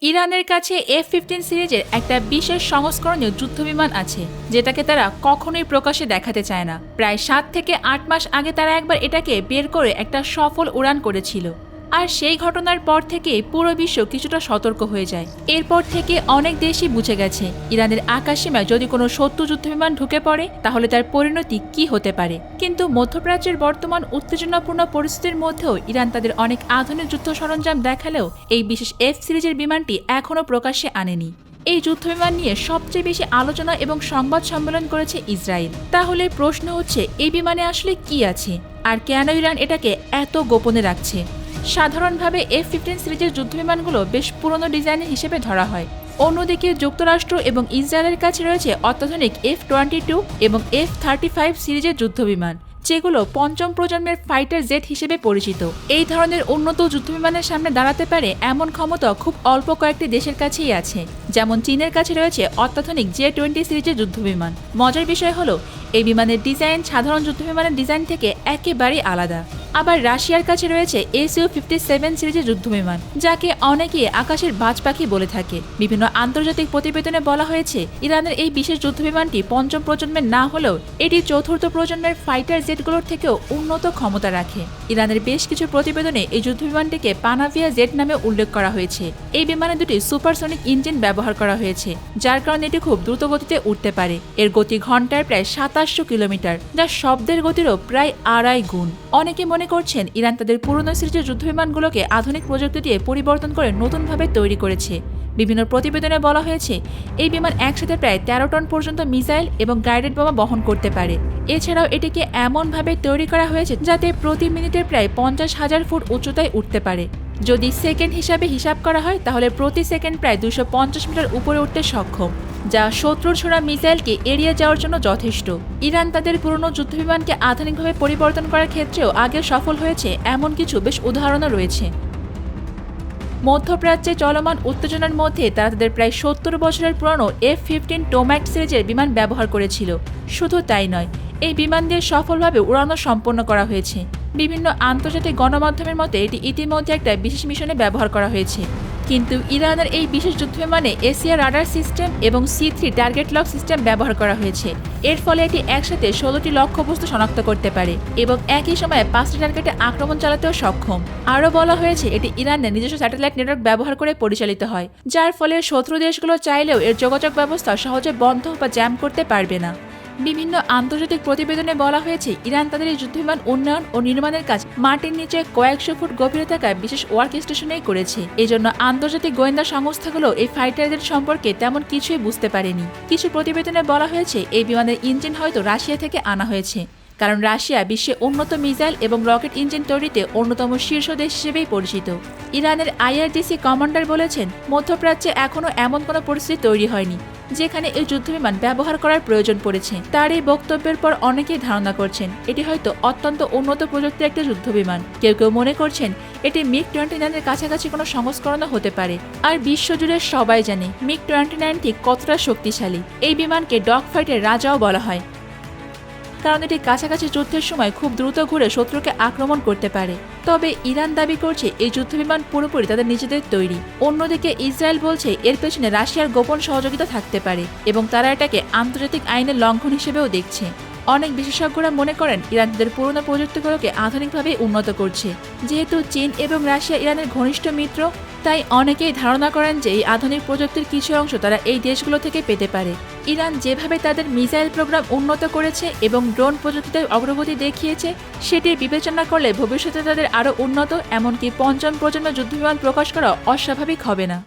ইরানের কাছে F-15 সিরিজের একটা বিশেষ সংস্করণীয় যুদ্ধবিমান আছে, যেটাকে তারা কখনোই প্রকাশ্যে দেখাতে চায় না। প্রায় 7 থেকে 8 মাস আগে তারা একবার এটাকে বের করে একটা সফল উড়ান করেছিল। আর সেই ঘটনার পর থেকে পুরো বিশ্ব কিছুটা সতর্ক হয়ে যায়। এরপর থেকে অনেক দেশই বুঝে গেছে ইরানের আকাশসীমায় যদি কোনো শত্রু যুদ্ধবিমান ঢুকে পড়ে তাহলে তার পরিণতি কি হতে পারে। কিন্তু মধ্যপ্রাচ্যের বর্তমান উত্তেজনাপূর্ণ পরিস্থিতির মধ্যেও ইরান তাদের অনেক আধুনিক যুদ্ধ সরঞ্জাম দেখালেও এই বিশেষ F সিরিজের বিমানটি এখনও প্রকাশ্যে আনেনি। এই যুদ্ধবিমান নিয়ে সবচেয়ে বেশি আলোচনা এবং সংবাদ সম্মেলন করেছে ইসরায়েল। তাহলে প্রশ্ন হচ্ছে, এই বিমানে আসলে কি আছে আর কেন ইরান এটাকে এত গোপনে রাখছে? সাধারণভাবে F-15 সিরিজের যুদ্ধবিমানগুলো বেশ পুরনো ডিজাইনের হিসেবে ধরা হয়। অন্যদিকে যুক্তরাষ্ট্র এবং ইসরায়েলের কাছে রয়েছে অত্যাধুনিক F-22 এবং F-35 সিরিজের যুদ্ধবিমান, যেগুলো পঞ্চম প্রজন্মের ফাইটার জেট হিসেবে পরিচিত। এই ধরনের উন্নত যুদ্ধবিমানের সামনে দাঁড়াতে পারে এমন ক্ষমতা খুব অল্প কয়েকটি দেশের কাছেই আছে। যেমন চীনের কাছে রয়েছে অত্যাধুনিক J-20 সিরিজের যুদ্ধবিমান। মজার বিষয় হলো, এই বিমানের ডিজাইন সাধারণ যুদ্ধবিমানের ডিজাইন থেকে একেবারেই আলাদা। আবার রাশিয়ার কাছে রয়েছে Su-57 সিরিজের যুদ্ধবিমান, যাকে অনেকেই আকাশের বাজ পাখি বলে থাকে। বিভিন্ন আন্তর্জাতিক প্রতিবেদনে বলা হয়েছে ইরানের এই বিশেষ যুদ্ধবিমানটি পঞ্চম প্রজন্মের না হলেও এটি চতুর্থ প্রজন্মের ফাইটার জেটগুলোর থেকেও উন্নত ক্ষমতা রাখে। ইরানের বেশ কিছু প্রতিবেদনে এই যুদ্ধবিমানটিকে পানাভিয়া জেট নামে উল্লেখ করা হয়েছে। এই বিমানে দুটি সুপারসনিক ইঞ্জিন ব্যবহার করা হয়েছে, যার কারণে এটি খুব দ্রুত গতিতে উঠতে পারে। এর গতি ঘন্টায় প্রায় 2700 কিলোমিটার, যা শব্দের গতিরও প্রায় 2.5 গুণ। অনেকে মনে করছেন ইরান তাদের পুরনো সিরিজের যুদ্ধবিমানগুলোকে আধুনিক প্রযুক্তি দিয়ে পরিবর্তন করে নতুনভাবে তৈরি করেছে। বিভিন্ন প্রতিবেদনে বলা হয়েছে এই বিমান একসাথে প্রায় 13 টন পর্যন্ত মিসাইল এবং গাইডেড বোমা বহন করতে পারে। এছাড়াও এটিকে এমনভাবে তৈরি করা হয়েছে যাতে প্রতি মিনিটে প্রায় 50,000 ফুট উচ্চতায় উঠতে পারে। যদি সেকেন্ড হিসাবে হিসাব করা হয় তাহলে প্রতি সেকেন্ড প্রায় 250 মিটার উপরে উঠতে সক্ষম, যা শত্রুর ছোড়া মিসাইলকে এড়িয়ে যাওয়ার জন্য যথেষ্ট। ইরান তাদের পুরনো যুদ্ধবিমানকে আধুনিকভাবে পরিবর্তন করার ক্ষেত্রেও আগে সফল হয়েছে, এমন কিছু বেশ উদাহরণও রয়েছে। মধ্যপ্রাচ্যে চলমান উত্তেজনার মধ্যে তারা তাদের প্রায় 70 বছরের পুরনো F-15 টোম্যাক সিরিজের বিমান ব্যবহার করেছিল। শুধু তাই নয়, এই বিমান দিয়ে সফলভাবে উড়ানো সম্পন্ন করা হয়েছে। বিভিন্ন আন্তর্জাতিক গণমাধ্যমের মতে এটি ইতিমধ্যে একটা বিশেষ মিশনে ব্যবহার করা হয়েছে। কিন্তু ইরানের এই বিশেষ যুদ্ধবিমানে এশিয়া রাডার সিস্টেম এবং C3 টার্গেট লক সিস্টেম ব্যবহার করা হয়েছে। এর ফলে এটি একসাথে 16টি লক্ষ্যবস্তু শনাক্ত করতে পারে এবং একই সময়ে 5টি টার্গেটে আক্রমণ চালাতেও সক্ষম। আরও বলা হয়েছে এটি ইরানের নিজস্ব স্যাটেলাইট নেটওয়ার্ক ব্যবহার করে পরিচালিত হয়, যার ফলে শত্রু দেশগুলো চাইলেও এর যোগাযোগ ব্যবস্থা সহজে বন্ধ বা জ্যাম করতে পারবে না। বিভিন্ন আন্তর্জাতিক প্রতিবেদনে বলা হয়েছে ইরান তাদের এই যুদ্ধবিমান উন্নয়ন ও নির্মাণের কাজ মাটির নিচে কয়েকশো ফুট গভীরে থাকা বিশেষ ওয়ার্ক স্টেশনেই করেছে। এজন্য আন্তর্জাতিক গোয়েন্দা সংস্থাগুলো এই ফাইটারদের সম্পর্কে তেমন কিছুই বুঝতে পারেনি। কিছু প্রতিবেদনে বলা হয়েছে এই বিমানের ইঞ্জিন হয়তো রাশিয়া থেকে আনা হয়েছে, কারণ রাশিয়া বিশ্বে উন্নত মিসাইল এবং রকেট ইঞ্জিন তৈরিতে অন্যতম শীর্ষ দেশ হিসেবেই পরিচিত। ইরানের IRGC কমান্ডার বলেছেন, মধ্যপ্রাচ্যে এখনও এমন কোনো পরিস্থিতি তৈরি হয়নি যেখানে এই যুদ্ধবিমান ব্যবহার করার প্রয়োজন পড়েছে। তার এই বক্তব্যের পর অনেকেই ধারণা করছেন এটি হয়তো অত্যন্ত উন্নত প্রযুক্তির একটা যুদ্ধবিমান। কেউ কেউ মনে করছেন এটি MiG-29-এর কাছাকাছি কোনো সংস্করণও হতে পারে। আর বিশ্বজুড়ে সবাই জানে MiG-29 ঠিক কতটা শক্তিশালী। এই বিমানকে ডগ ফাইটের রাজাও বলা হয়, কারণ এটি কাছাকাছি যুদ্ধের সময় খুব দ্রুত ঘুরে শত্রুকে আক্রমণ করতে পারে। তবে ইরান দাবি করছে এই যুদ্ধবিমান পুরোপুরি তাদের নিজেদের তৈরি। অন্যদিকে ইসরায়েল বলছে এর পেছনে রাশিয়ার গোপন সহযোগিতা থাকতে পারে এবং তারা এটাকে আন্তর্জাতিক আইনের লঙ্ঘন হিসেবেও দেখছে। অনেক বিশেষজ্ঞরা মনে করেন ইরান তাদের পুরনো প্রযুক্তিগুলোকে আধুনিকভাবে উন্নত করছে। যেহেতু চীন এবং রাশিয়া ইরানের ঘনিষ্ঠ মিত্র, তাই অনেকেই ধারণা করেন যে এই আধুনিক প্রযুক্তির কিছু অংশ তারা এই দেশগুলো থেকে পেতে পারে। ইরান যেভাবে তাদের মিসাইল প্রোগ্রাম উন্নত করেছে এবং ড্রোন প্রযুক্তিতে অগ্রগতি দেখিয়েছে, সেটি বিবেচনা করলে ভবিষ্যতে তাদের আরও উন্নত এমনকি পঞ্চম প্রজন্মের যুদ্ধবিমান প্রকাশ করা অস্বাভাবিক হবে না।